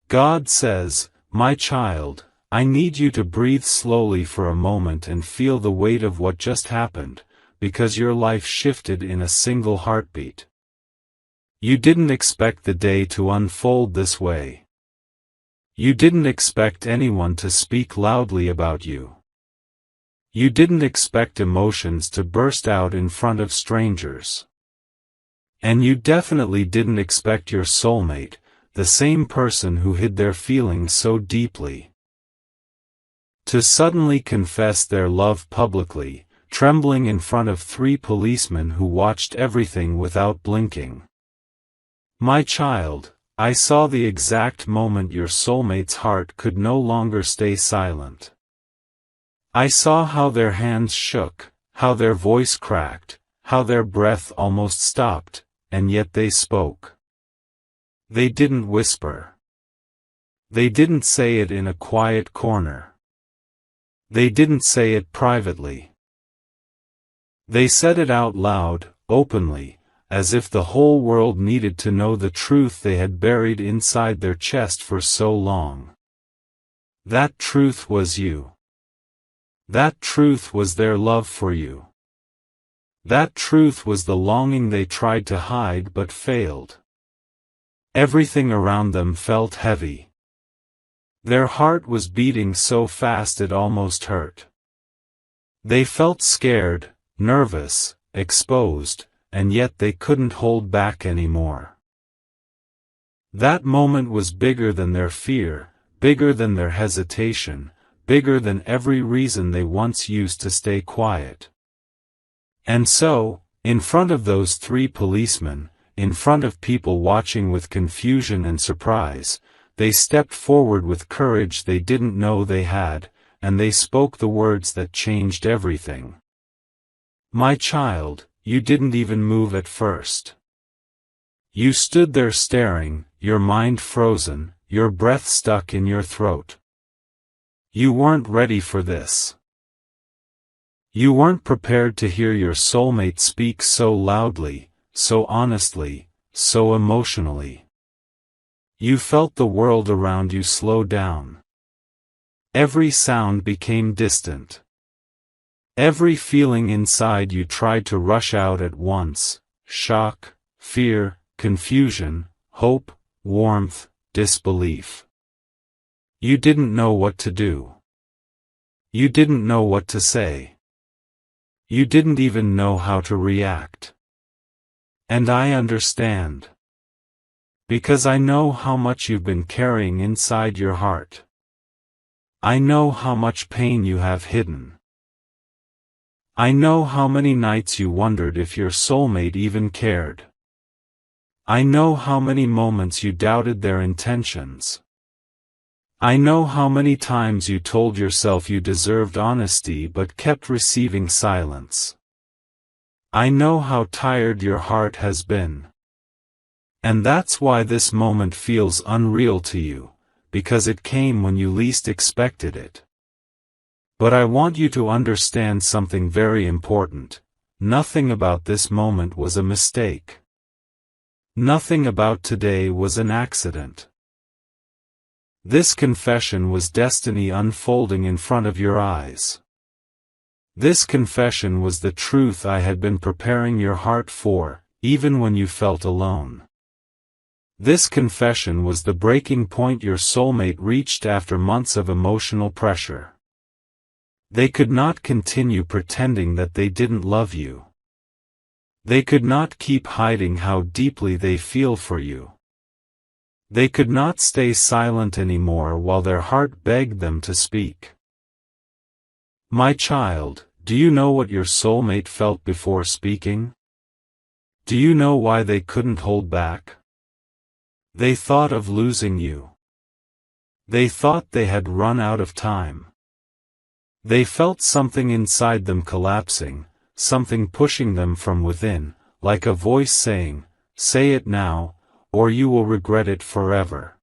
God says, "My child, I need you to breathe slowly for a moment and feel the weight of what just happened, because your life shifted in a single heartbeat. You didn't expect the day to unfold this way. You didn't expect anyone to speak loudly about you. You didn't expect emotions to burst out in front of strangers. And you definitely didn't expect your soulmate, the same person who hid their feelings so deeply, to suddenly confess their love publicly, trembling in front of 3 policemen who watched everything without blinking. My child, I saw the exact moment your soulmate's heart could no longer stay silent. I saw how their hands shook, how their voice cracked, how their breath almost stopped, and yet they spoke. They didn't whisper. They didn't say it in a quiet corner. They didn't say it privately. They said it out loud, openly, as if the whole world needed to know the truth they had buried inside their chest for so long. That truth was you. That truth was their love for you. That truth was the longing they tried to hide but failed. Everything around them felt heavy. Their heart was beating so fast it almost hurt. They felt scared, nervous, exposed, and yet they couldn't hold back anymore. That moment was bigger than their fear, bigger than their hesitation, bigger than every reason they once used to stay quiet. And so, in front of those 3 policemen, in front of people watching with confusion and surprise, they stepped forward with courage they didn't know they had, and they spoke the words that changed everything. My child, you didn't even move at first. You stood there staring, your mind frozen, your breath stuck in your throat. You weren't ready for this. You weren't prepared to hear your soulmate speak so loudly, so honestly, so emotionally. You felt the world around you slow down. Every sound became distant. Every feeling inside you tried to rush out at once: shock, fear, confusion, hope, warmth, disbelief. You didn't know what to do. You didn't know what to say. You didn't even know how to react. And I understand. Because I know how much you've been carrying inside your heart. I know how much pain you have hidden. I know how many nights you wondered if your soulmate even cared. I know how many moments you doubted their intentions. I know how many times you told yourself you deserved honesty but kept receiving silence. I know how tired your heart has been. And that's why this moment feels unreal to you, because it came when you least expected it. But I want you to understand something very important: nothing about this moment was a mistake. Nothing about today was an accident. This confession was destiny unfolding in front of your eyes. This confession was the truth I had been preparing your heart for, even when you felt alone. This confession was the breaking point your soulmate reached after months of emotional pressure. They could not continue pretending that they didn't love you. They could not keep hiding how deeply they feel for you. They could not stay silent anymore while their heart begged them to speak. My child, do you know what your soulmate felt before speaking? Do you know why they couldn't hold back? They thought of losing you. They thought they had run out of time. They felt something inside them collapsing, something pushing them from within, like a voice saying, "Say it now, or you will regret it forever."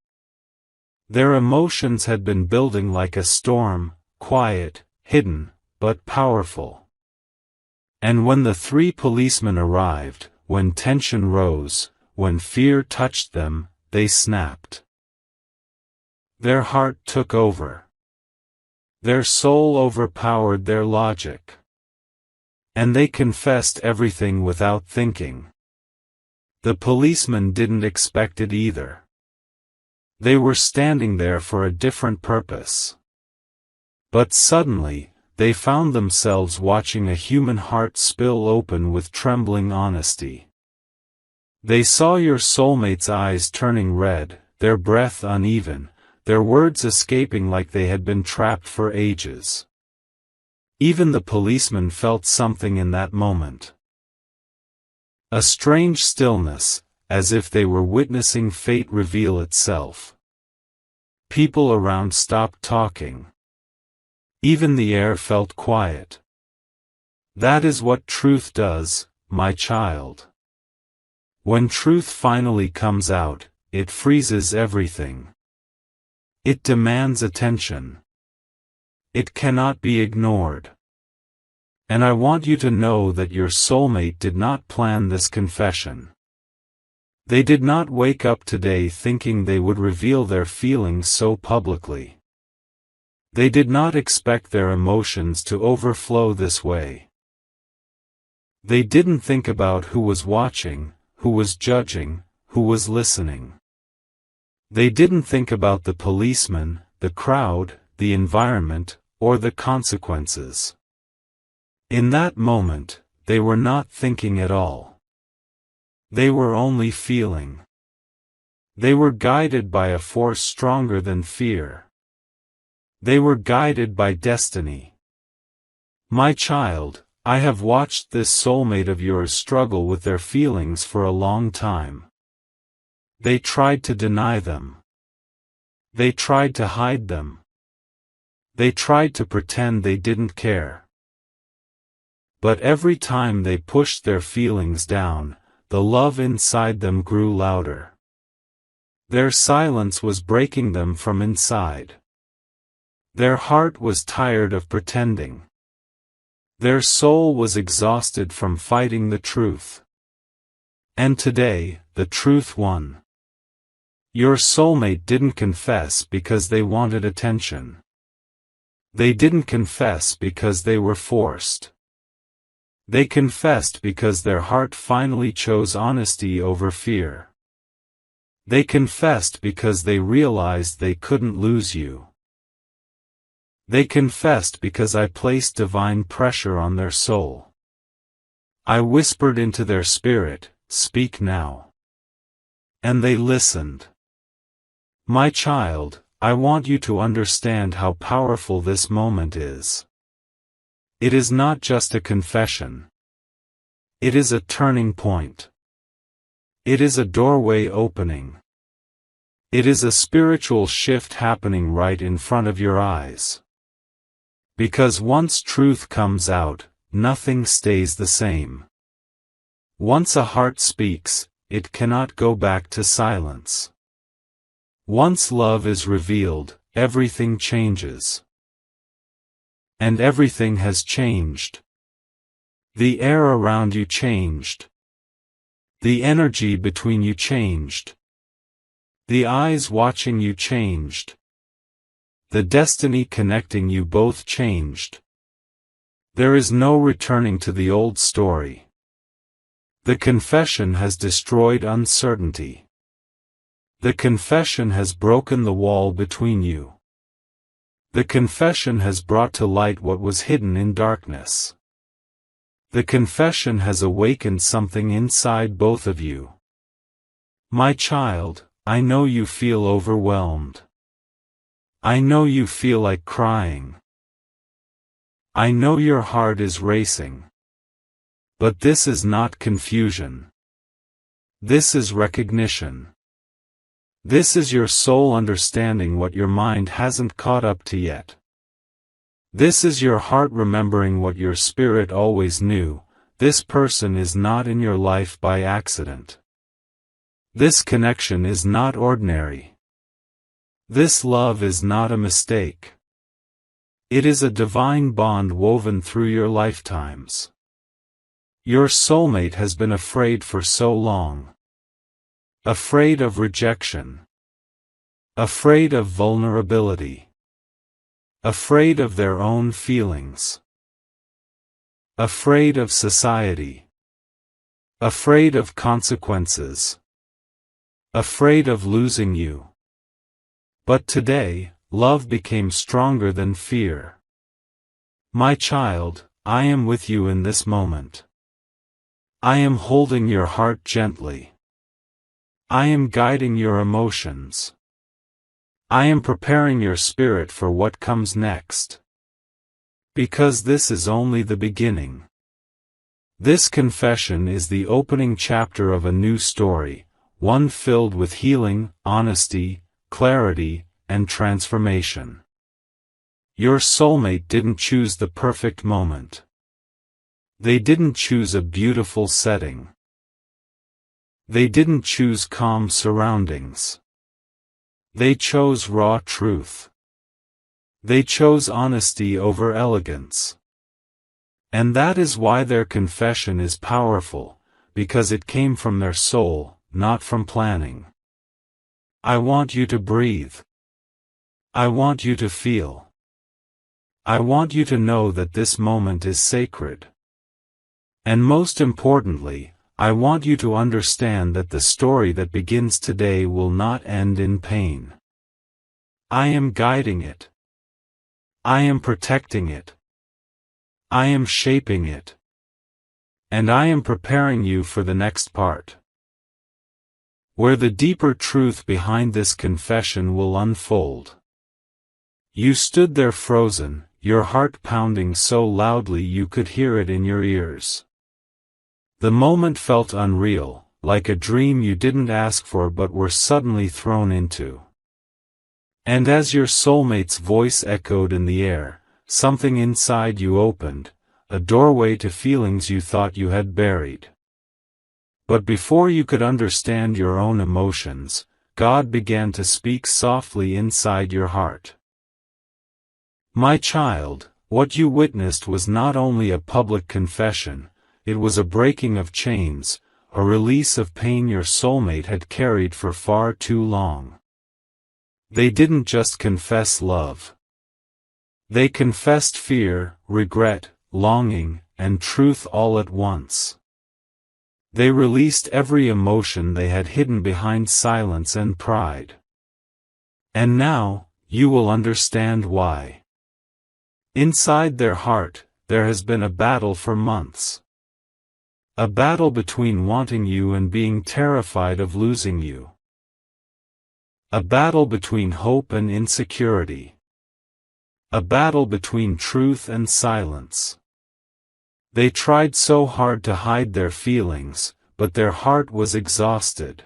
Their emotions had been building like a storm, quiet, hidden, but powerful. And when the 3 policemen arrived, when tension rose, when fear touched them, they snapped. Their heart took over. Their soul overpowered their logic. And they confessed everything without thinking. The policeman didn't expect it either. They were standing there for a different purpose. But suddenly, they found themselves watching a human heart spill open with trembling honesty. They saw your soulmate's eyes turning red, their breath uneven, their words escaping like they had been trapped for ages. Even the policeman felt something in that moment. A strange stillness, as if they were witnessing fate reveal itself. People around stopped talking. Even the air felt quiet. That is what truth does, my child. When truth finally comes out, it freezes everything. It demands attention. It cannot be ignored. And I want you to know that your soulmate did not plan this confession. They did not wake up today thinking they would reveal their feelings so publicly. They did not expect their emotions to overflow this way. They didn't think about who was watching, who was judging, who was listening. They didn't think about the policeman, the crowd, the environment, or the consequences. In that moment, they were not thinking at all. They were only feeling. They were guided by a force stronger than fear. They were guided by destiny. My child, I have watched this soulmate of yours struggle with their feelings for a long time. They tried to deny them. They tried to hide them. They tried to pretend they didn't care. But every time they pushed their feelings down, the love inside them grew louder. Their silence was breaking them from inside. Their heart was tired of pretending. Their soul was exhausted from fighting the truth. And today, the truth won. Your soulmate didn't confess because they wanted attention. They didn't confess because they were forced. They confessed because their heart finally chose honesty over fear. They confessed because they realized they couldn't lose you. They confessed because I placed divine pressure on their soul. I whispered into their spirit, "Speak now." And they listened. My child, I want you to understand how powerful this moment is. It is not just a confession. It is a turning point. It is a doorway opening. It is a spiritual shift happening right in front of your eyes. Because once truth comes out, nothing stays the same. Once a heart speaks, it cannot go back to silence. Once love is revealed, everything changes. And everything has changed. The air around you changed. The energy between you changed. The eyes watching you changed. The destiny connecting you both changed. There is no returning to the old story. The confession has destroyed uncertainty. The confession has broken the wall between you. The confession has brought to light what was hidden in darkness. The confession has awakened something inside both of you. My child, I know you feel overwhelmed. I know you feel like crying. I know your heart is racing. But this is not confusion. This is recognition. This is your soul understanding what your mind hasn't caught up to yet. This is your heart remembering what your spirit always knew: this person is not in your life by accident. This connection is not ordinary. This love is not a mistake. It is a divine bond woven through your lifetimes. Your soulmate has been afraid for so long. Afraid of rejection. Afraid of vulnerability. Afraid of their own feelings. Afraid of society. Afraid of consequences. Afraid of losing you. But today, love became stronger than fear. My child, I am with you in this moment. I am holding your heart gently. I am guiding your emotions. I am preparing your spirit for what comes next. Because this is only the beginning. This confession is the opening chapter of a new story, one filled with healing, honesty, clarity, and transformation. Your soulmate didn't choose the perfect moment. They didn't choose a beautiful setting. They didn't choose calm surroundings. They chose raw truth. They chose honesty over elegance. And that is why their confession is powerful, because it came from their soul, not from planning. I want you to breathe. I want you to feel. I want you to know that this moment is sacred. And most importantly, I want you to understand that the story that begins today will not end in pain. I am guiding it. I am protecting it. I am shaping it. And I am preparing you for the next part, where the deeper truth behind this confession will unfold. You stood there frozen, your heart pounding so loudly you could hear it in your ears. The moment felt unreal, like a dream you didn't ask for but were suddenly thrown into. And as your soulmate's voice echoed in the air, something inside you opened, a doorway to feelings you thought you had buried. But before you could understand your own emotions, God began to speak softly inside your heart. My child, what you witnessed was not only a public confession, it was a breaking of chains, a release of pain your soulmate had carried for far too long. They didn't just confess love. They confessed fear, regret, longing, and truth all at once. They released every emotion they had hidden behind silence and pride. And now, you will understand why. Inside their heart, there has been a battle for months. A battle between wanting you and being terrified of losing you. A battle between hope and insecurity. A battle between truth and silence. They tried so hard to hide their feelings, but their heart was exhausted.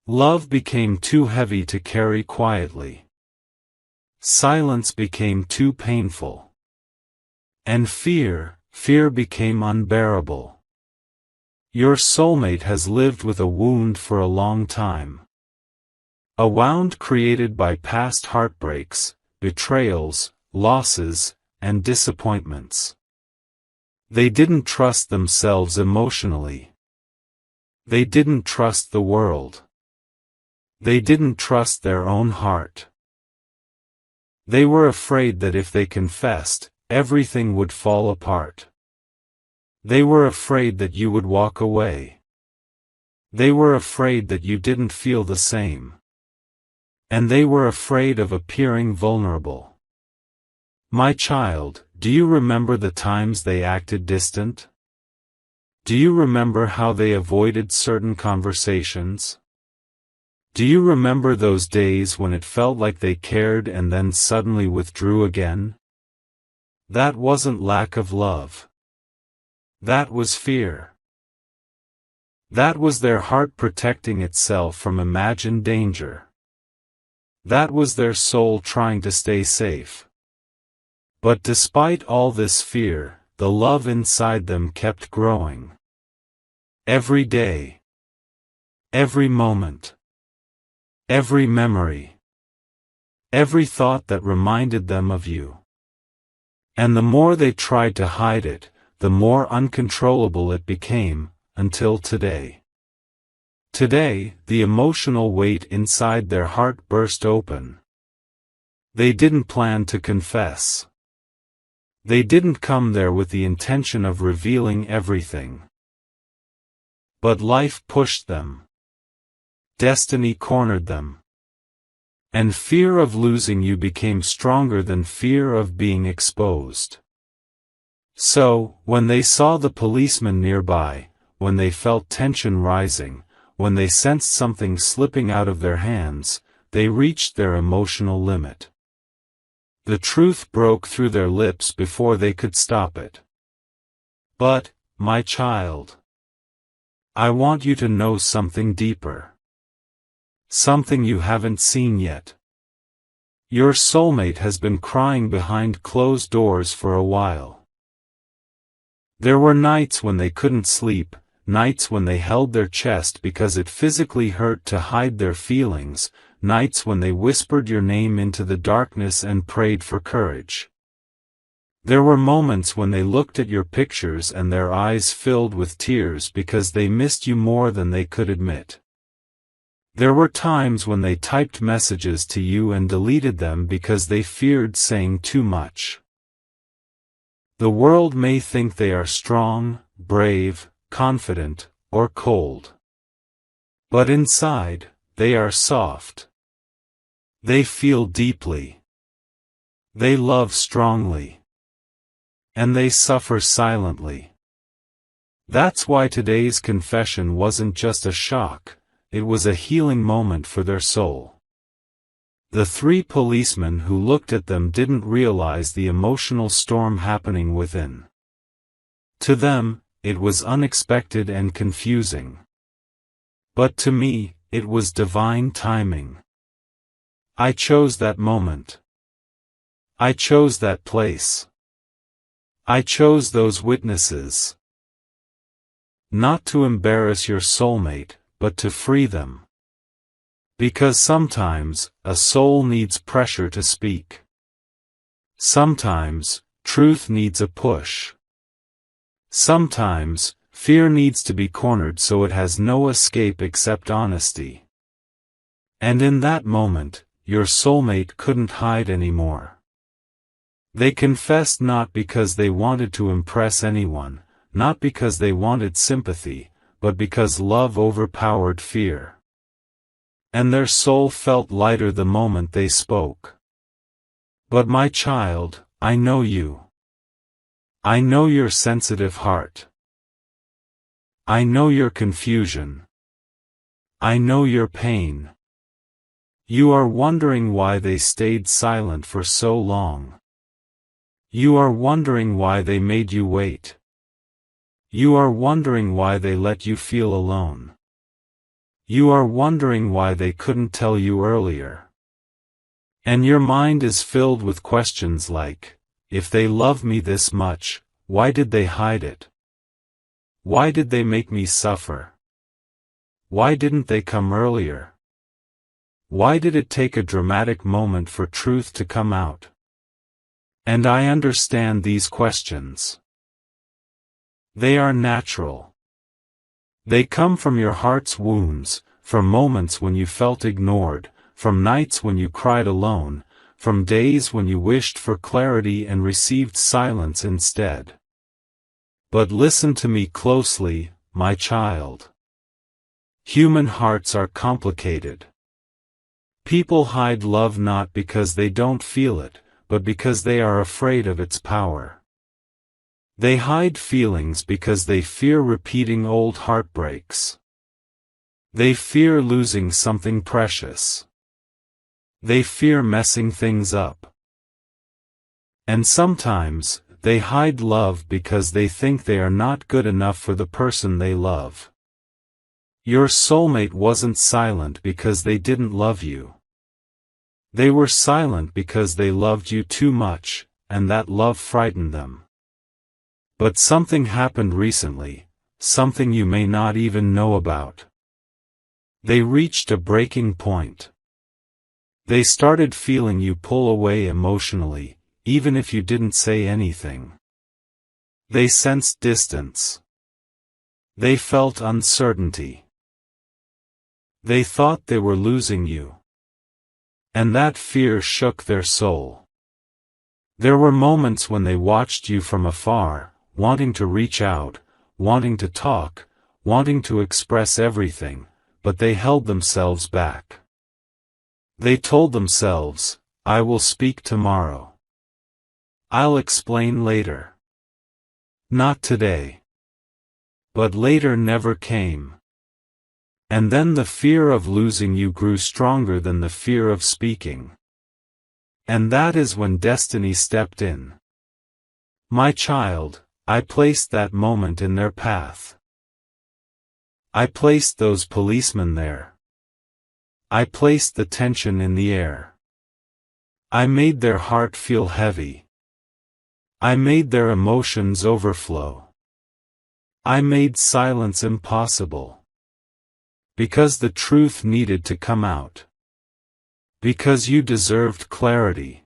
Love became too heavy to carry quietly. Silence became too painful. And fear became unbearable. Your soulmate has lived with a wound for a long time. A wound created by past heartbreaks, betrayals, losses, and disappointments. They didn't trust themselves emotionally. They didn't trust the world. They didn't trust their own heart. They were afraid that if they confessed, everything would fall apart. They were afraid that you would walk away. They were afraid that you didn't feel the same. And they were afraid of appearing vulnerable. My child, do you remember the times they acted distant? Do you remember how they avoided certain conversations? Do you remember those days when it felt like they cared and then suddenly withdrew again? That wasn't lack of love. That was fear. That was their heart protecting itself from imagined danger. That was their soul trying to stay safe. But despite all this fear, the love inside them kept growing. Every day. Every moment. Every memory. Every thought that reminded them of you. And the more they tried to hide it, the more uncontrollable it became, until today. Today, the emotional weight inside their heart burst open. They didn't plan to confess. They didn't come there with the intention of revealing everything. But life pushed them. Destiny cornered them. And fear of losing you became stronger than fear of being exposed. So, when they saw the policeman nearby, when they felt tension rising, when they sensed something slipping out of their hands, they reached their emotional limit. The truth broke through their lips before they could stop it. But, my child, I want you to know something deeper. Something you haven't seen yet. Your soulmate has been crying behind closed doors for a while. There were nights when they couldn't sleep, nights when they held their chest because it physically hurt to hide their feelings, nights when they whispered your name into the darkness and prayed for courage. There were moments when they looked at your pictures and their eyes filled with tears because they missed you more than they could admit. There were times when they typed messages to you and deleted them because they feared saying too much. The world may think they are strong, brave, confident, or cold. But inside, they are soft. They feel deeply. They love strongly. And they suffer silently. That's why today's confession wasn't just a shock, it was a healing moment for their soul. The three policemen who looked at them didn't realize the emotional storm happening within. To them, it was unexpected and confusing. But to me, it was divine timing. I chose that moment. I chose that place. I chose those witnesses. Not to embarrass your soulmate, but to free them. Because sometimes, a soul needs pressure to speak. Sometimes, truth needs a push. Sometimes, fear needs to be cornered so it has no escape except honesty. And in that moment, your soulmate couldn't hide anymore. They confessed not because they wanted to impress anyone, not because they wanted sympathy, but because love overpowered fear. And their soul felt lighter the moment they spoke. But my child, I know you. I know your sensitive heart. I know your confusion. I know your pain. You are wondering why they stayed silent for so long. You are wondering why they made you wait. You are wondering why they let you feel alone. You are wondering why they couldn't tell you earlier. And your mind is filled with questions like, if they love me this much, why did they hide it? Why did they make me suffer? Why didn't they come earlier? Why did it take a dramatic moment for truth to come out? And I understand these questions. They are natural. They come from your heart's wounds, from moments when you felt ignored, from nights when you cried alone, from days when you wished for clarity and received silence instead. But listen to me closely, my child. Human hearts are complicated. People hide love not because they don't feel it, but because they are afraid of its power. They hide feelings because they fear repeating old heartbreaks. They fear losing something precious. They fear messing things up. And sometimes, they hide love because they think they are not good enough for the person they love. Your soulmate wasn't silent because they didn't love you. They were silent because they loved you too much, and that love frightened them. But something happened recently, something you may not even know about. They reached a breaking point. They started feeling you pull away emotionally, even if you didn't say anything. They sensed distance. They felt uncertainty. They thought they were losing you. And that fear shook their soul. There were moments when they watched you from afar, wanting to reach out, wanting to talk, wanting to express everything, but they held themselves back. They told themselves, "I will speak tomorrow. I'll explain later. Not today." But later never came. And then the fear of losing you grew stronger than the fear of speaking. And that is when destiny stepped in. My child, I placed that moment in their path. I placed those policemen there. I placed the tension in the air. I made their heart feel heavy. I made their emotions overflow. I made silence impossible. Because the truth needed to come out. Because you deserved clarity.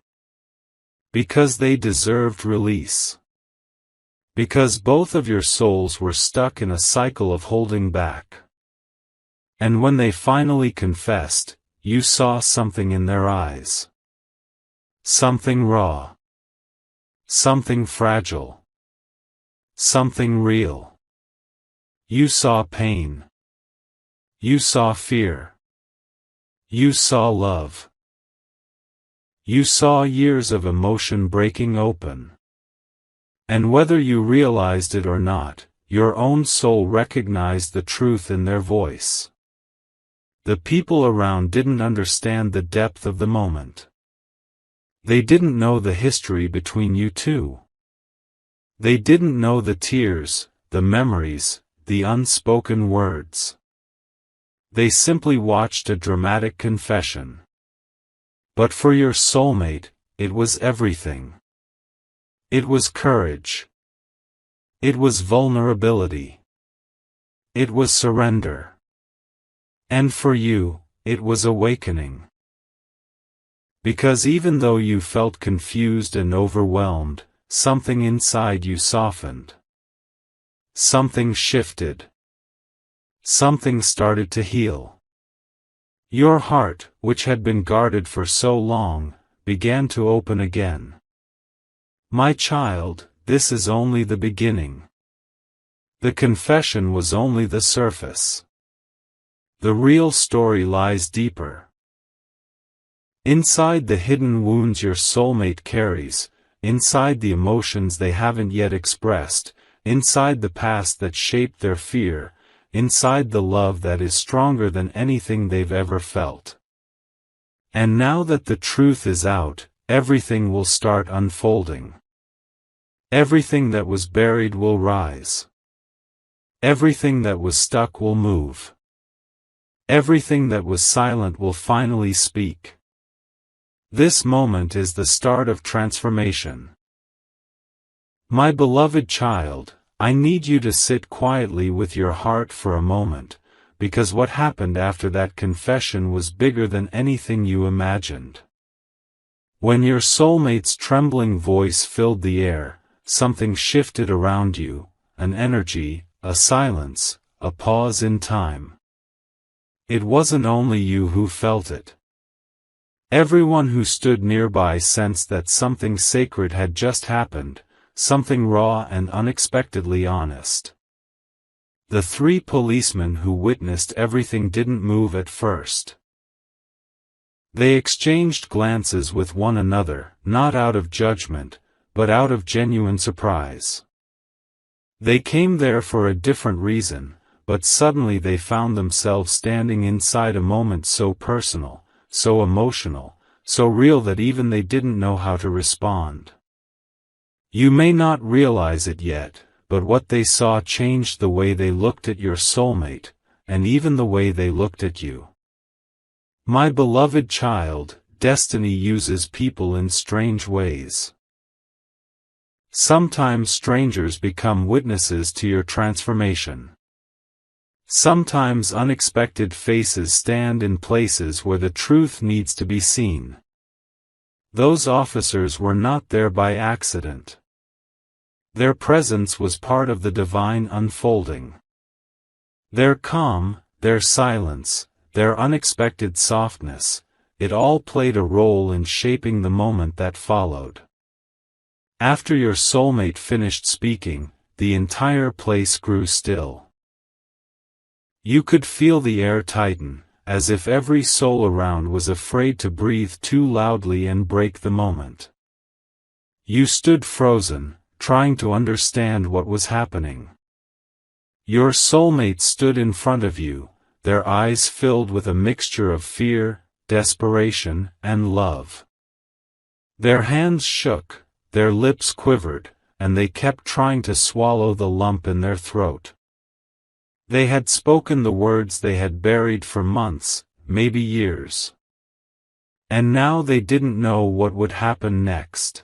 Because they deserved release. Because both of your souls were stuck in a cycle of holding back. And when they finally confessed, you saw something in their eyes. Something raw. Something fragile. Something real. You saw pain. You saw fear. You saw love. You saw years of emotion breaking open. And whether you realized it or not, your own soul recognized the truth in their voice. The people around didn't understand the depth of the moment. They didn't know the history between you two. They didn't know the tears, the memories, the unspoken words. They simply watched a dramatic confession. But for your soulmate, it was everything. It was courage. It was vulnerability. It was surrender. And for you, it was awakening. Because even though you felt confused and overwhelmed, something inside you softened. Something shifted. Something started to heal. Your heart, which had been guarded for so long, began to open again. My child, this is only the beginning. The confession was only the surface. The real story lies deeper. Inside the hidden wounds your soulmate carries, inside the emotions they haven't yet expressed, inside the past that shaped their fear, inside the love that is stronger than anything they've ever felt. And now that the truth is out, everything will start unfolding. Everything that was buried will rise. Everything that was stuck will move. Everything that was silent will finally speak. This moment is the start of transformation. My beloved child, I need you to sit quietly with your heart for a moment, because what happened after that confession was bigger than anything you imagined. When your soulmate's trembling voice filled the air, something shifted around you, an energy, a silence, a pause in time. It wasn't only you who felt it. Everyone who stood nearby sensed that something sacred had just happened, something raw and unexpectedly honest. The three policemen who witnessed everything didn't move at first. They exchanged glances with one another, not out of judgment, but out of genuine surprise. They came there for a different reason, but suddenly they found themselves standing inside a moment so personal, so emotional, so real that even they didn't know how to respond. You may not realize it yet, but what they saw changed the way they looked at your soulmate, and even the way they looked at you. My beloved child, destiny uses people in strange ways. Sometimes strangers become witnesses to your transformation. Sometimes unexpected faces stand in places where the truth needs to be seen. Those officers were not there by accident. Their presence was part of the divine unfolding. Their calm, their silence, their unexpected softness, it all played a role in shaping the moment that followed. After your soulmate finished speaking, the entire place grew still. You could feel the air tighten, as if every soul around was afraid to breathe too loudly and break the moment. You stood frozen, trying to understand what was happening. Your soulmate stood in front of you, their eyes filled with a mixture of fear, desperation, and love. Their hands shook, their lips quivered, and they kept trying to swallow the lump in their throat. They had spoken the words they had buried for months, maybe years. And now they didn't know what would happen next.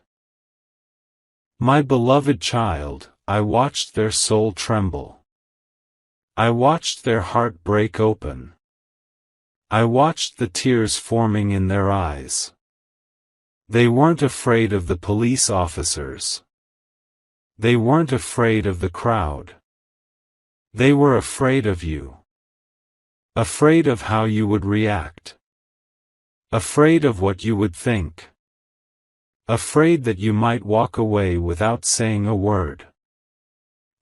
My beloved child, I watched their soul tremble. I watched their heart break open. I watched the tears forming in their eyes. They weren't afraid of the police officers. They weren't afraid of the crowd. They were afraid of you. Afraid of how you would react. Afraid of what you would think. Afraid that you might walk away without saying a word.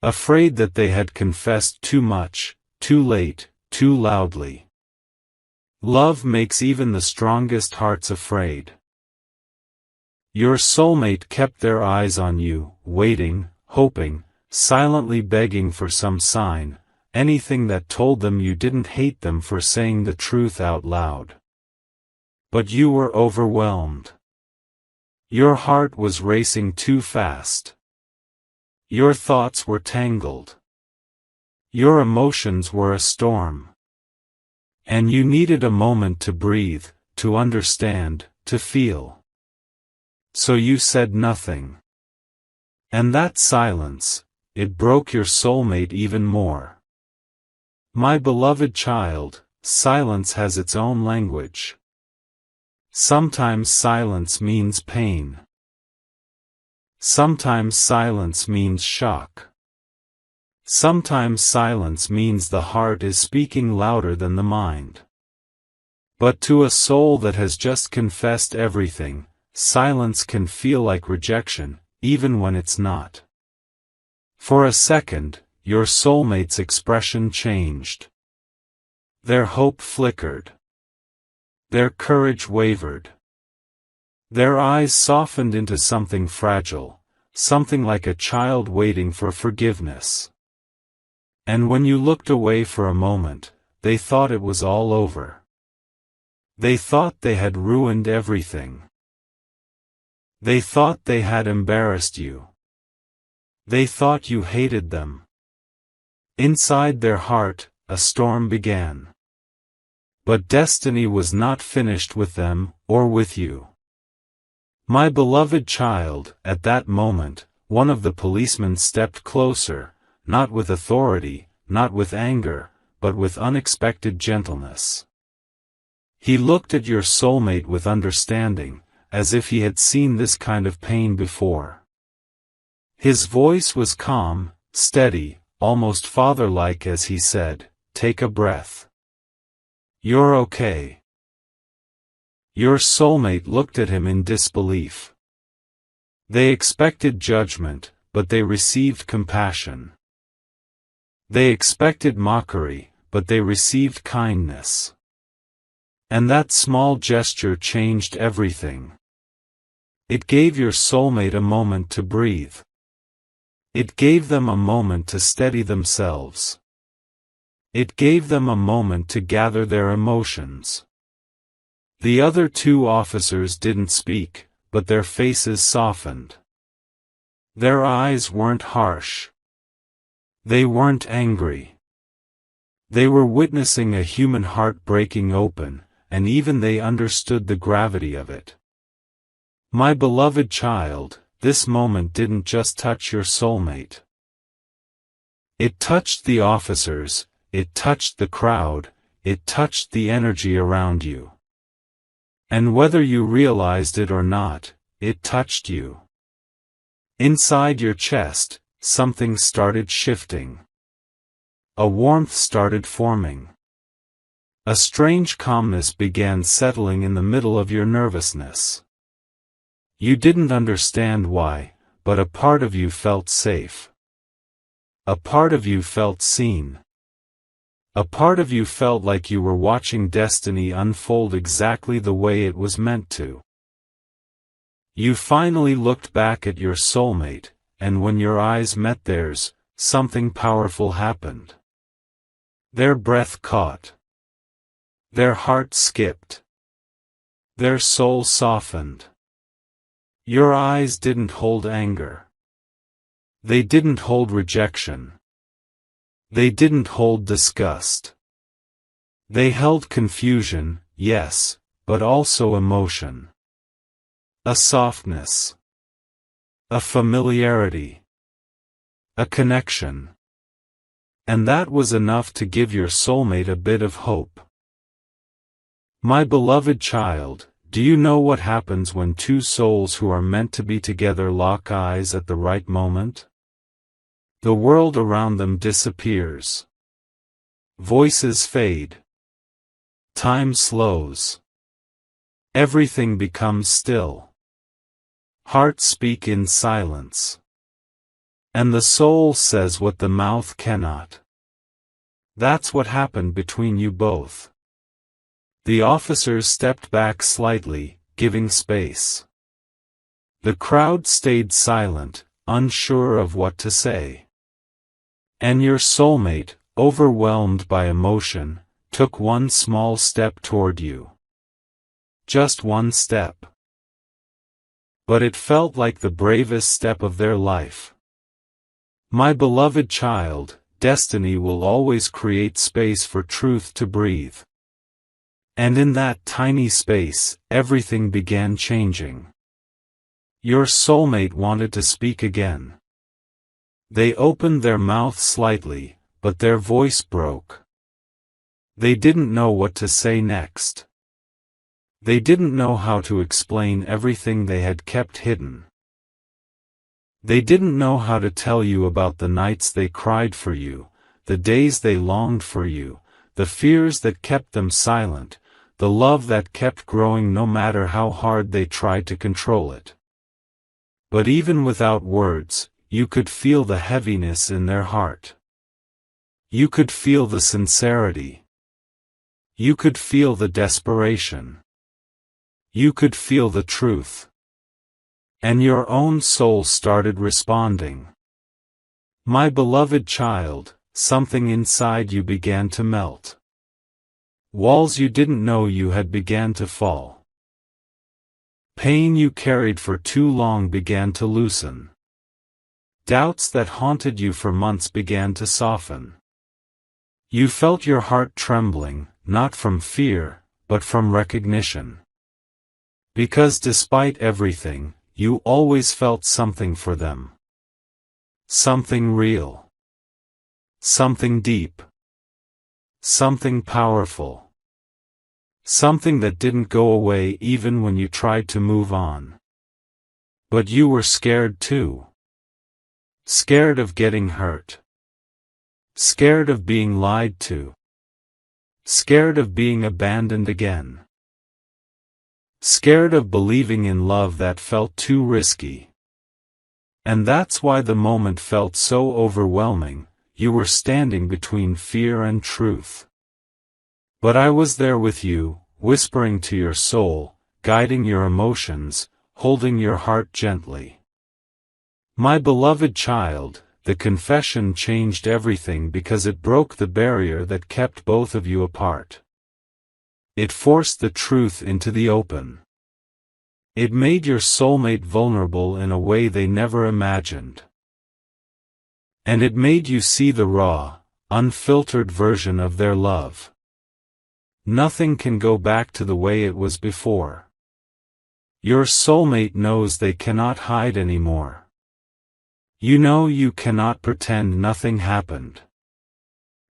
Afraid that they had confessed too much, too late, too loudly. Love makes even the strongest hearts afraid. Your soulmate kept their eyes on you, waiting, hoping, silently begging for some sign, anything that told them you didn't hate them for saying the truth out loud. But you were overwhelmed. Your heart was racing too fast. Your thoughts were tangled. Your emotions were a storm. And you needed a moment to breathe, to understand, to feel. So you said nothing. And that silence, it broke your soulmate even more. My beloved child, silence has its own language. Sometimes silence means pain. Sometimes silence means shock. Sometimes silence means the heart is speaking louder than the mind. But to a soul that has just confessed everything, silence can feel like rejection, even when it's not. For a second, your soulmate's expression changed. Their hope flickered. Their courage wavered. Their eyes softened into something fragile, something like a child waiting for forgiveness. And when you looked away for a moment, they thought it was all over. They thought they had ruined everything. They thought they had embarrassed you. They thought you hated them. Inside their heart, a storm began. But destiny was not finished with them, or with you. My beloved child, at that moment, one of the policemen stepped closer, not with authority, not with anger, but with unexpected gentleness. He looked at your soulmate with understanding, as if he had seen this kind of pain before. His voice was calm, steady, almost father-like as he said, "Take a breath. You're okay." Your soulmate looked at him in disbelief. They expected judgment, but they received compassion. They expected mockery, but they received kindness. And that small gesture changed everything. It gave your soulmate a moment to breathe. It gave them a moment to steady themselves. It gave them a moment to gather their emotions. The other two officers didn't speak, but their faces softened. Their eyes weren't harsh. They weren't angry. They were witnessing a human heart breaking open, and even they understood the gravity of it. My beloved child, this moment didn't just touch your soulmate. It touched the officers, it touched the crowd, it touched the energy around you. And whether you realized it or not, it touched you. Inside your chest, something started shifting. A warmth started forming. A strange calmness began settling in the middle of your nervousness. You didn't understand why, but a part of you felt safe. A part of you felt seen. A part of you felt like you were watching destiny unfold exactly the way it was meant to. You finally looked back at your soulmate, and when your eyes met theirs, something powerful happened. Their breath caught. Their heart skipped. Their soul softened. Your eyes didn't hold anger. They didn't hold rejection. They didn't hold disgust. They held confusion, yes, but also emotion. A softness. A familiarity. A connection. And that was enough to give your soulmate a bit of hope. My beloved child, do you know what happens when two souls who are meant to be together lock eyes at the right moment? The world around them disappears. Voices fade. Time slows. Everything becomes still. Hearts speak in silence. And the soul says what the mouth cannot. That's what happened between you both. The officers stepped back slightly, giving space. The crowd stayed silent, unsure of what to say. And your soulmate, overwhelmed by emotion, took one small step toward you. Just one step. But it felt like the bravest step of their life. My beloved child, destiny will always create space for truth to breathe. And in that tiny space, everything began changing. Your soulmate wanted to speak again. They opened their mouth slightly, but their voice broke. They didn't know what to say next. They didn't know how to explain everything they had kept hidden. They didn't know how to tell you about the nights they cried for you, the days they longed for you, the fears that kept them silent, the love that kept growing no matter how hard they tried to control it. But even without words, you could feel the heaviness in their heart. You could feel the sincerity. You could feel the desperation. You could feel the truth. And your own soul started responding. My beloved child, something inside you began to melt. Walls you didn't know you had began to fall. Pain you carried for too long began to loosen. Doubts that haunted you for months began to soften. You felt your heart trembling, not from fear, but from recognition. Because despite everything, you always felt something for them. Something real. Something deep. Something powerful. Something that didn't go away even when you tried to move on. But you were scared too. Scared of getting hurt. Scared of being lied to. Scared of being abandoned again. Scared of believing in love that felt too risky. And that's why the moment felt so overwhelming. You were standing between fear and truth. But I was there with you, whispering to your soul, guiding your emotions, holding your heart gently. My beloved child, the confession changed everything because it broke the barrier that kept both of you apart. It forced the truth into the open. It made your soulmate vulnerable in a way they never imagined. And it made you see the raw, unfiltered version of their love. Nothing can go back to the way it was before. Your soulmate knows they cannot hide anymore. You know you cannot pretend nothing happened.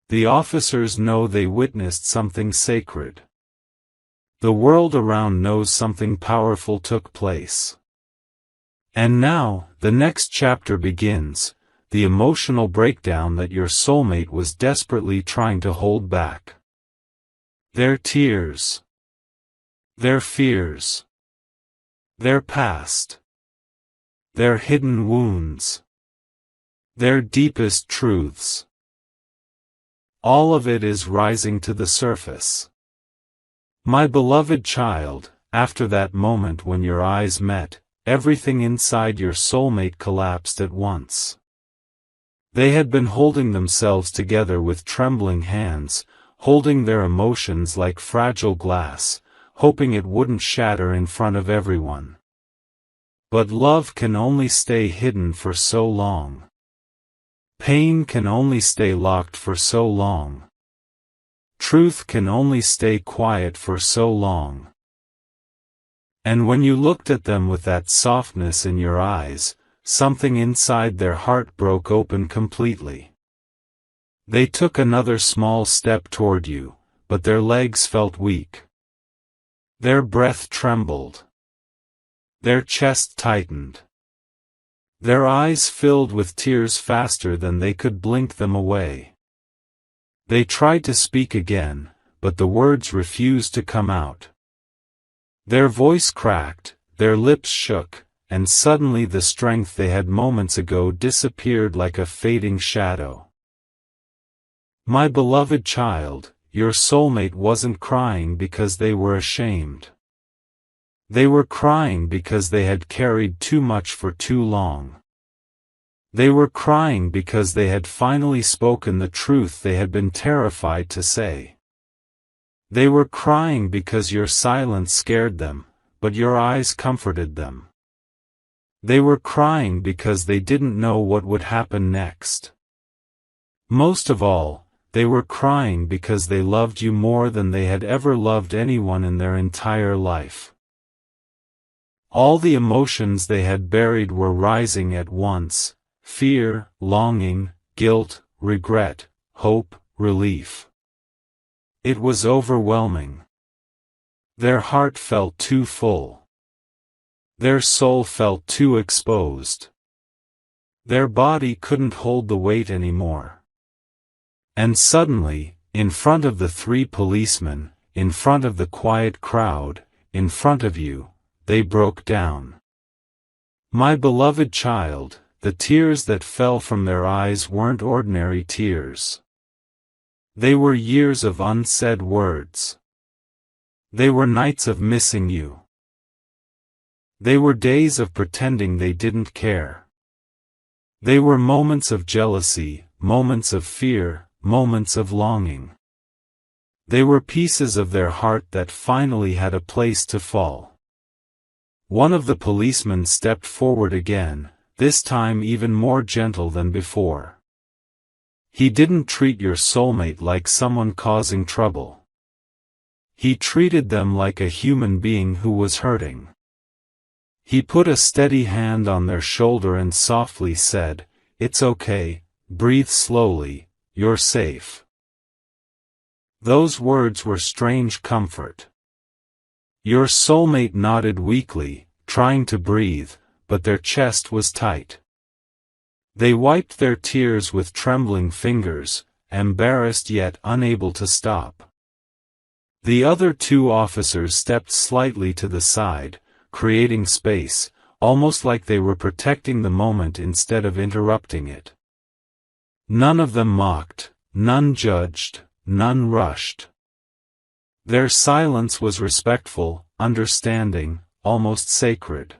The officers know they witnessed something sacred. The world around knows something powerful took place. And now, the next chapter begins, the emotional breakdown that your soulmate was desperately trying to hold back. Their tears. Their fears. Their past. Their hidden wounds. Their deepest truths. All of it is rising to the surface. My beloved child, after that moment when your eyes met, everything inside your soulmate collapsed at once. They had been holding themselves together with trembling hands, holding their emotions like fragile glass, hoping it wouldn't shatter in front of everyone. But love can only stay hidden for so long. Pain can only stay locked for so long. Truth can only stay quiet for so long. And when you looked at them with that softness in your eyes, something inside their heart broke open completely. They took another small step toward you, but their legs felt weak. Their breath trembled. Their chest tightened. Their eyes filled with tears faster than they could blink them away. They tried to speak again, but the words refused to come out. Their voice cracked, their lips shook, and suddenly the strength they had moments ago disappeared like a fading shadow. My beloved child, your soulmate wasn't crying because they were ashamed. They were crying because they had carried too much for too long. They were crying because they had finally spoken the truth they had been terrified to say. They were crying because your silence scared them, but your eyes comforted them. They were crying because they didn't know what would happen next. Most of all, they were crying because they loved you more than they had ever loved anyone in their entire life. All the emotions they had buried were rising at once: fear, longing, guilt, regret, hope, relief. It was overwhelming. Their heart felt too full. Their soul felt too exposed. Their body couldn't hold the weight anymore. And suddenly, in front of the 3 policemen, in front of the quiet crowd, in front of you, they broke down. My beloved child, the tears that fell from their eyes weren't ordinary tears. They were years of unsaid words. They were nights of missing you. They were days of pretending they didn't care. They were moments of jealousy, moments of fear, moments of longing. They were pieces of their heart that finally had a place to fall. One of the policemen stepped forward again, this time even more gentle than before. He didn't treat your soulmate like someone causing trouble. He treated them like a human being who was hurting. He put a steady hand on their shoulder and softly said, "It's okay, breathe slowly, you're safe." Those words were strange comfort. Your soulmate nodded weakly, trying to breathe, but their chest was tight. They wiped their tears with trembling fingers, embarrassed yet unable to stop. The other 2 officers stepped slightly to the side, creating space, almost like they were protecting the moment instead of interrupting it. None of them mocked, none judged, none rushed. Their silence was respectful, understanding, almost sacred.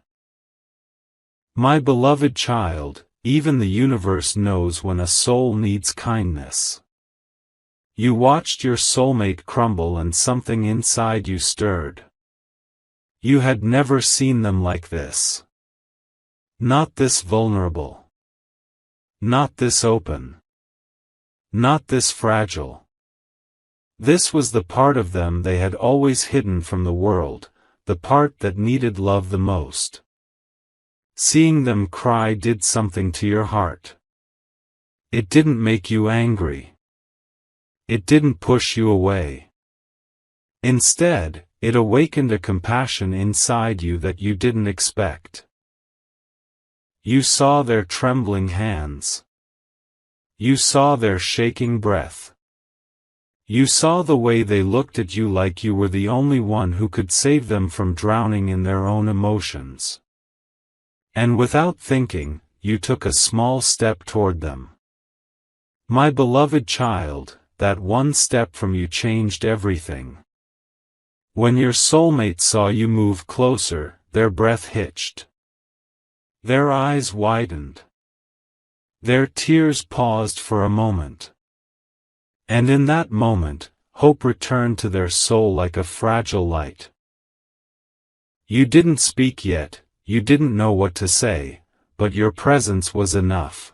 My beloved child, even the universe knows when a soul needs kindness. You watched your soulmate crumble and something inside you stirred. You had never seen them like this. Not this vulnerable. Not this open. Not this fragile. This was the part of them they had always hidden from the world, the part that needed love the most. Seeing them cry did something to your heart. It didn't make you angry. It didn't push you away. Instead, it awakened a compassion inside you that you didn't expect. You saw their trembling hands. You saw their shaking breath. You saw the way they looked at you like you were the only one who could save them from drowning in their own emotions. And without thinking, you took a small step toward them. My beloved child, that one step from you changed everything. When your soulmate saw you move closer, their breath hitched. Their eyes widened. Their tears paused for a moment. And in that moment, hope returned to their soul like a fragile light. You didn't speak yet, you didn't know what to say, but your presence was enough.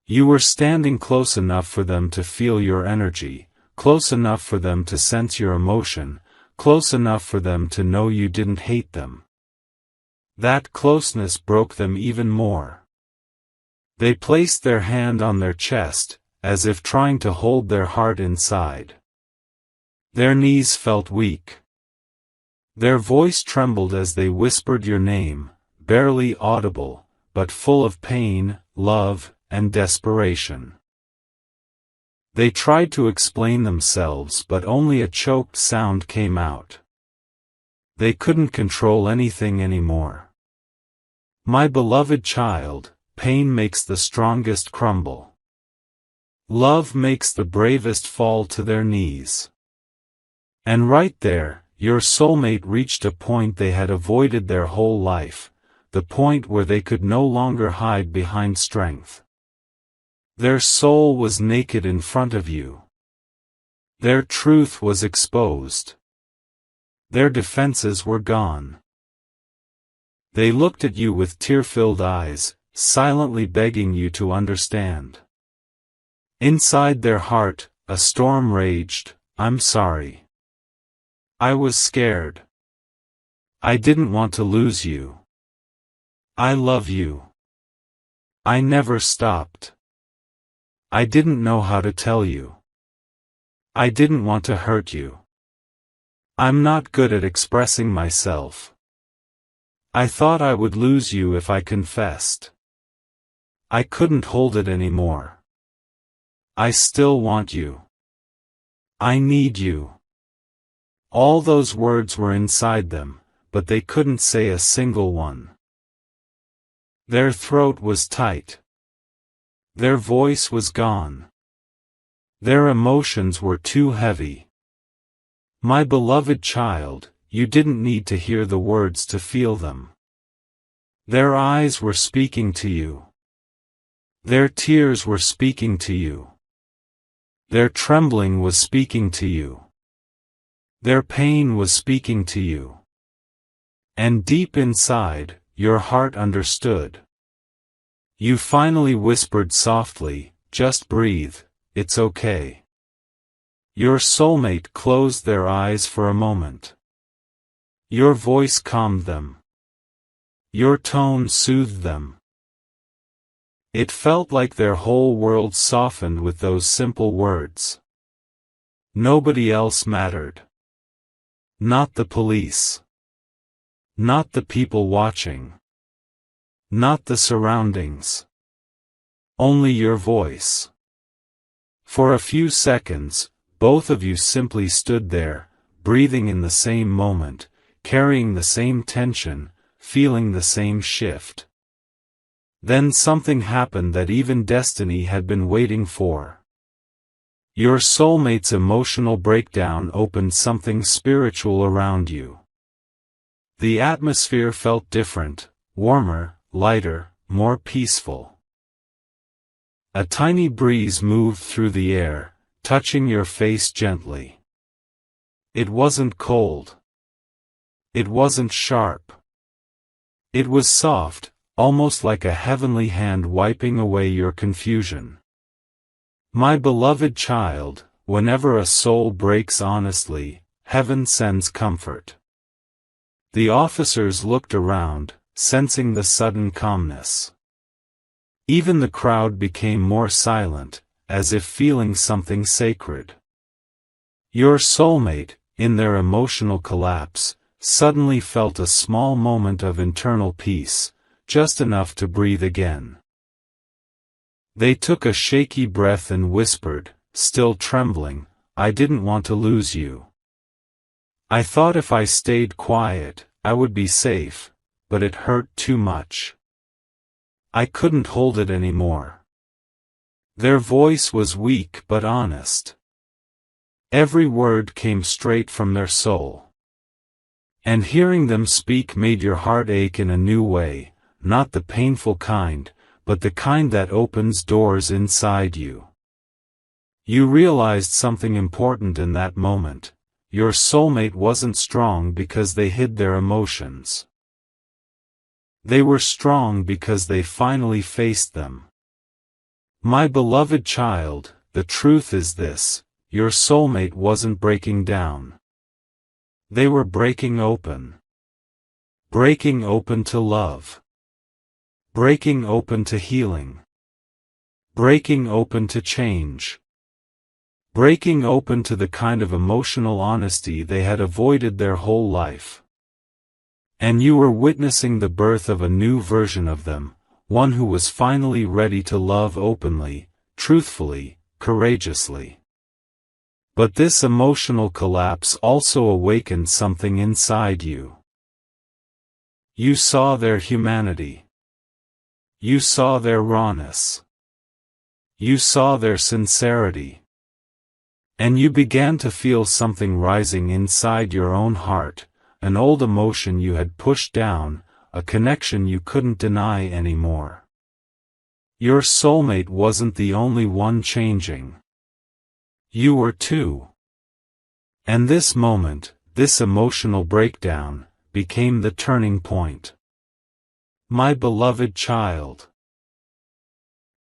You were standing close enough for them to feel your energy, close enough for them to sense your emotion, close enough for them to know you didn't hate them. That closeness broke them even more. They placed their hand on their chest, as if trying to hold their heart inside. Their knees felt weak. Their voice trembled as they whispered your name, barely audible, but full of pain, love, and desperation. They tried to explain themselves, but only a choked sound came out. They couldn't control anything anymore. My beloved child, pain makes the strongest crumble. Love makes the bravest fall to their knees. And right there, your soulmate reached a point they had avoided their whole life, the point where they could no longer hide behind strength. Their soul was naked in front of you. Their truth was exposed. Their defenses were gone. They looked at you with tear-filled eyes, silently begging you to understand. Inside their heart, a storm raged. I'm sorry. I was scared. I didn't want to lose you. I love you. I never stopped. I didn't know how to tell you. I didn't want to hurt you. I'm not good at expressing myself. I thought I would lose you if I confessed. I couldn't hold it anymore. I still want you. I need you. All those words were inside them, but they couldn't say a single one. Their throat was tight. Their voice was gone. Their emotions were too heavy. My beloved child, you didn't need to hear the words to feel them. Their eyes were speaking to you. Their tears were speaking to you. Their trembling was speaking to you. Their pain was speaking to you. And deep inside, your heart understood. You finally whispered softly, "Just breathe, it's okay." Your soulmate closed their eyes for a moment. Your voice calmed them. Your tone soothed them. It felt like their whole world softened with those simple words. Nobody else mattered. Not the police. Not the people watching. Not the surroundings. Only your voice. For a few seconds, both of you simply stood there, breathing in the same moment, carrying the same tension, feeling the same shift. Then something happened that even destiny had been waiting for. Your soulmate's emotional breakdown opened something spiritual around you. The atmosphere felt different, warmer, lighter, more peaceful. A tiny breeze moved through the air, touching your face gently. It wasn't cold. It wasn't sharp. It was soft, almost like a heavenly hand wiping away your confusion. My beloved child, whenever a soul breaks honestly, heaven sends comfort. The officers looked around, sensing the sudden calmness. Even the crowd became more silent, as if feeling something sacred. Your soulmate, in their emotional collapse, suddenly felt a small moment of internal peace, just enough to breathe again. They took a shaky breath and whispered, still trembling, I didn't want to lose you. I thought if I stayed quiet, I would be safe, but it hurt too much. I couldn't hold it anymore." Their voice was weak but honest. Every word came straight from their soul. And hearing them speak made your heart ache in a new way, not the painful kind, but the kind that opens doors inside you. You realized something important in that moment. Your soulmate wasn't strong because they hid their emotions. They were strong because they finally faced them. My beloved child, the truth is this: your soulmate wasn't breaking down. They were breaking open. Breaking open to love. Breaking open to healing. Breaking open to change. Breaking open to the kind of emotional honesty they had avoided their whole life. And you were witnessing the birth of a new version of them, one who was finally ready to love openly, truthfully, courageously. But this emotional collapse also awakened something inside you. You saw their humanity. You saw their rawness. You saw their sincerity. And you began to feel something rising inside your own heart, an old emotion you had pushed down, a connection you couldn't deny anymore. Your soulmate wasn't the only one changing. You were too. And this moment, this emotional breakdown, became the turning point. My beloved child.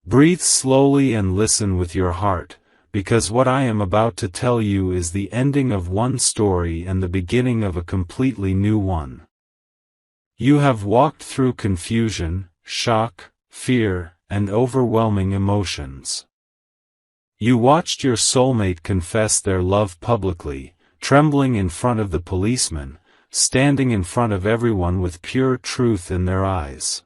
Breathe slowly and listen with your heart, because what I am about to tell you is the ending of one story and the beginning of a completely new one. You have walked through confusion, shock, fear, and overwhelming emotions. You watched your soulmate confess their love publicly, trembling in front of the policeman, standing in front of everyone with pure truth in their eyes.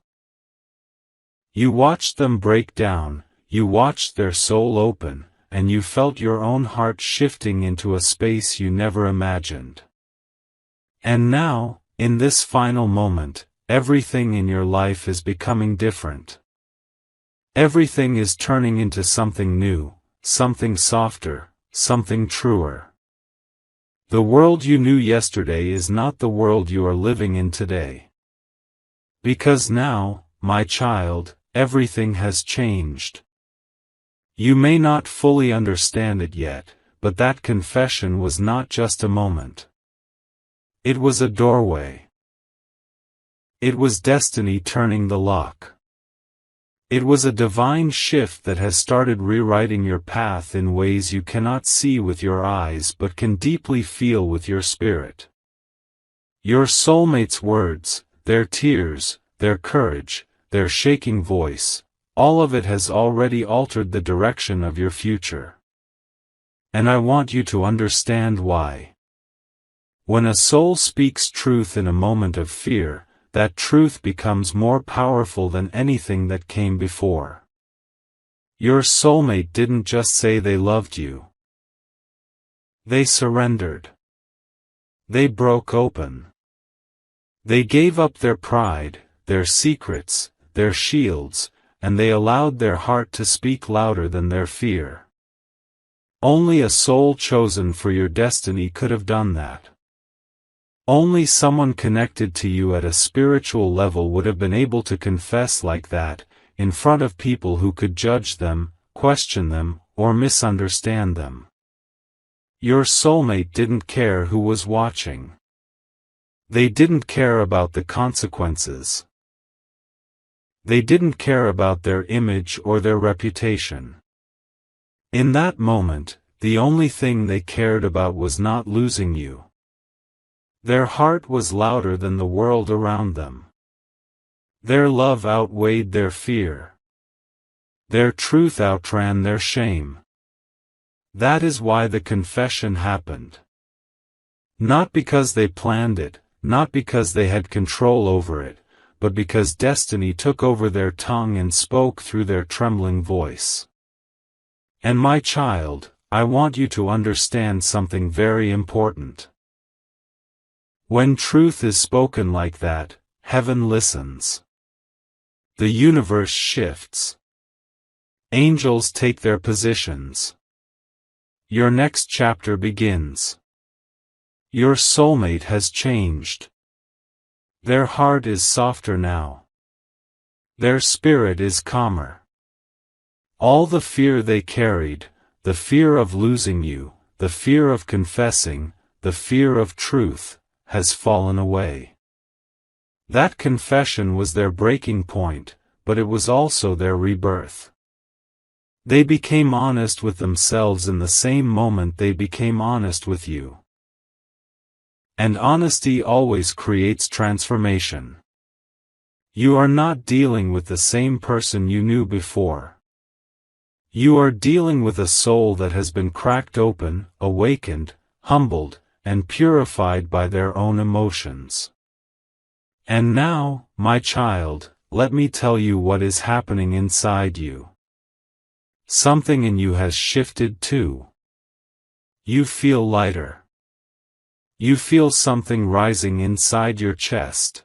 You watched them break down, you watched their soul open, and you felt your own heart shifting into a space you never imagined. And now, in this final moment, everything in your life is becoming different. Everything is turning into something new, something softer, something truer. The world you knew yesterday is not the world you are living in today. Because now, my child, everything has changed. You may not fully understand it yet, but that confession was not just a moment. It was a doorway. It was destiny turning the lock. It was a divine shift that has started rewriting your path in ways you cannot see with your eyes but can deeply feel with your spirit. Your soulmate's words, their tears, their courage, their shaking voice, all of it has already altered the direction of your future. And I want you to understand why. When a soul speaks truth in a moment of fear, that truth becomes more powerful than anything that came before. Your soulmate didn't just say they loved you. They surrendered. They broke open. They gave up their pride, their secrets, their shields, and they allowed their heart to speak louder than their fear. Only a soul chosen for your destiny could have done that. Only someone connected to you at a spiritual level would have been able to confess like that, in front of people who could judge them, question them, or misunderstand them. Your soulmate didn't care who was watching. They didn't care about the consequences. They didn't care about their image or their reputation. In that moment, the only thing they cared about was not losing you. Their heart was louder than the world around them. Their love outweighed their fear. Their truth outran their shame. That is why the confession happened. Not because they planned it, not because they had control over it, but because destiny took over their tongue and spoke through their trembling voice. And my child, I want you to understand something very important. When truth is spoken like that, heaven listens. The universe shifts. Angels take their positions. Your next chapter begins. Your soulmate has changed. Their heart is softer now. Their spirit is calmer. All the fear they carried, the fear of losing you, the fear of confessing, the fear of truth, has fallen away. That confession was their breaking point, but it was also their rebirth. They became honest with themselves in the same moment they became honest with you. And honesty always creates transformation. You are not dealing with the same person you knew before. You are dealing with a soul that has been cracked open, awakened, humbled, and purified by their own emotions. And now, my child, let me tell you what is happening inside you. Something in you has shifted too. You feel lighter. You feel something rising inside your chest.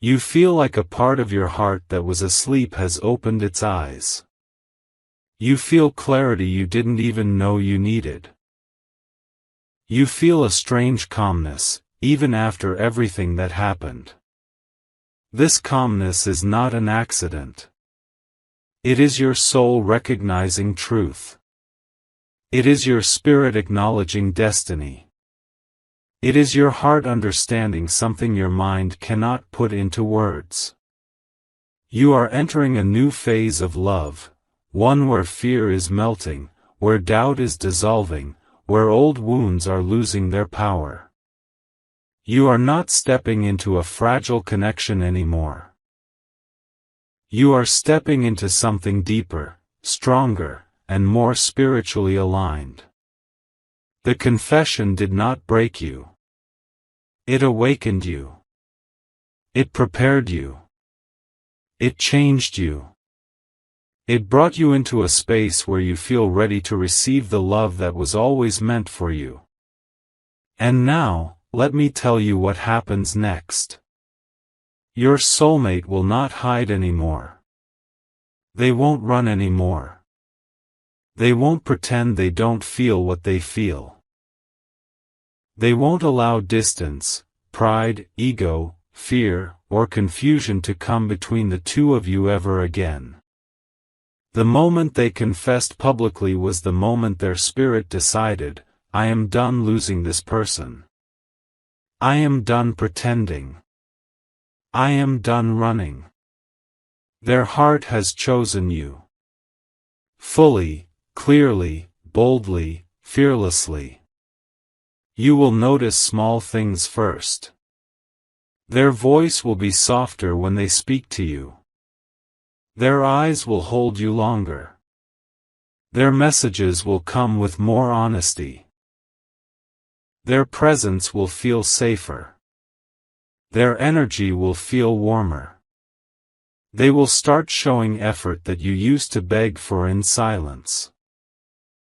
You feel like a part of your heart that was asleep has opened its eyes. You feel clarity you didn't even know you needed. You feel a strange calmness, even after everything that happened. This calmness is not an accident. It is your soul recognizing truth. It is your spirit acknowledging destiny. It is your heart understanding something your mind cannot put into words. You are entering a new phase of love, one where fear is melting, where doubt is dissolving, where old wounds are losing their power. You are not stepping into a fragile connection anymore. You are stepping into something deeper, stronger, and more spiritually aligned. The confession did not break you. It awakened you. It prepared you. It changed you. It brought you into a space where you feel ready to receive the love that was always meant for you. And now, let me tell you what happens next. Your soulmate will not hide anymore. They won't run anymore. They won't pretend they don't feel what they feel. They won't allow distance, pride, ego, fear, or confusion to come between the two of you ever again. The moment they confessed publicly was the moment their spirit decided, I am done losing this person. I am done pretending. I am done running. Their heart has chosen you. Fully, clearly, boldly, fearlessly. You will notice small things first. Their voice will be softer when they speak to you. Their eyes will hold you longer. Their messages will come with more honesty. Their presence will feel safer. Their energy will feel warmer. They will start showing effort that you used to beg for in silence.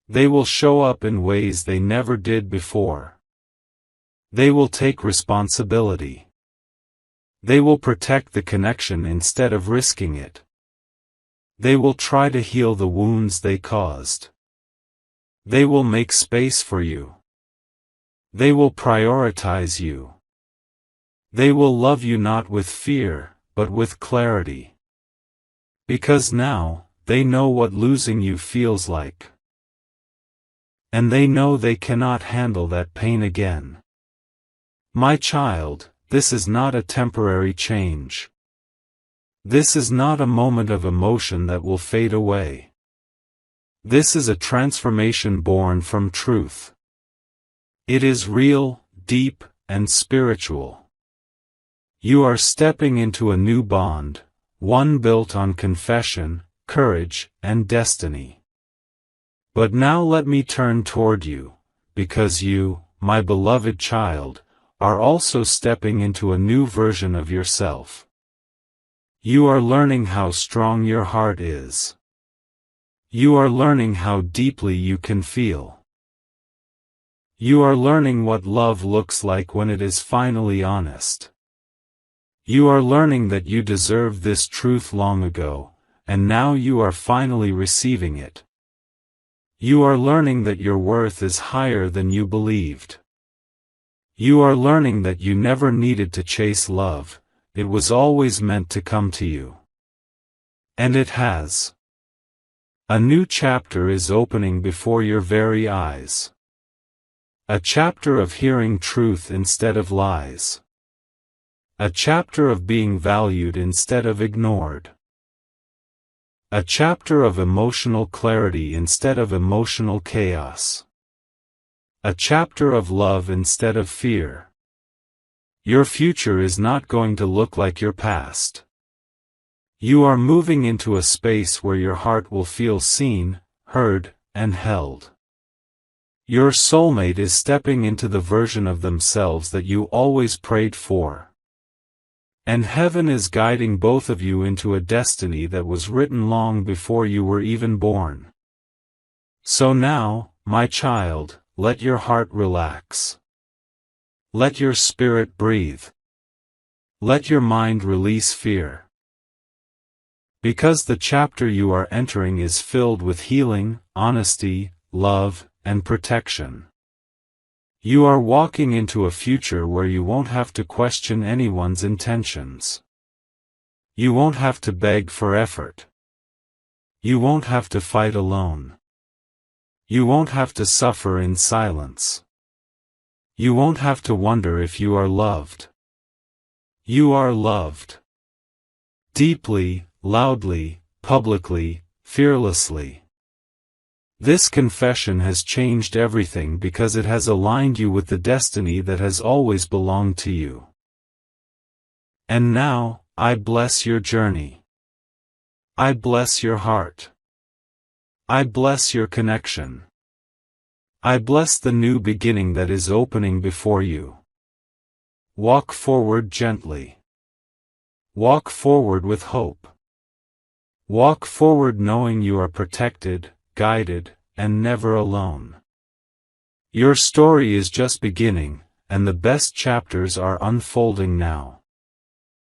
They will show up in ways they never did before. They will take responsibility. They will protect the connection instead of risking it. They will try to heal the wounds they caused. They will make space for you. They will prioritize you. They will love you not with fear, but with clarity. Because now, they know what losing you feels like. And they know they cannot handle that pain again. My child, this is not a temporary change. This is not a moment of emotion that will fade away. This is a transformation born from truth. It is real, deep, and spiritual. You are stepping into a new bond, one built on confession, courage, and destiny. But now let me turn toward you, because you, my beloved child, are also stepping into a new version of yourself. You are learning how strong your heart is. You are learning how deeply you can feel. You are learning what love looks like when it is finally honest. You are learning that you deserved this truth long ago, and now you are finally receiving it. You are learning that your worth is higher than you believed. You are learning that you never needed to chase love, it was always meant to come to you. And it has. A new chapter is opening before your very eyes. A chapter of hearing truth instead of lies. A chapter of being valued instead of ignored. A chapter of emotional clarity instead of emotional chaos. A chapter of love instead of fear. Your future is not going to look like your past. You are moving into a space where your heart will feel seen, heard, and held. Your soulmate is stepping into the version of themselves that you always prayed for. And heaven is guiding both of you into a destiny that was written long before you were even born. So now, my child, let your heart relax. Let your spirit breathe. Let your mind release fear. Because the chapter you are entering is filled with healing, honesty, love, and protection. You are walking into a future where you won't have to question anyone's intentions. You won't have to beg for effort. You won't have to fight alone. You won't have to suffer in silence. You won't have to wonder if you are loved. You are loved. Deeply, loudly, publicly, fearlessly. This confession has changed everything because it has aligned you with the destiny that has always belonged to you. And now, I bless your journey. I bless your heart. I bless your connection. I bless the new beginning that is opening before you. Walk forward gently. Walk forward with hope. Walk forward knowing you are protected, guided, and never alone. Your story is just beginning, and the best chapters are unfolding now.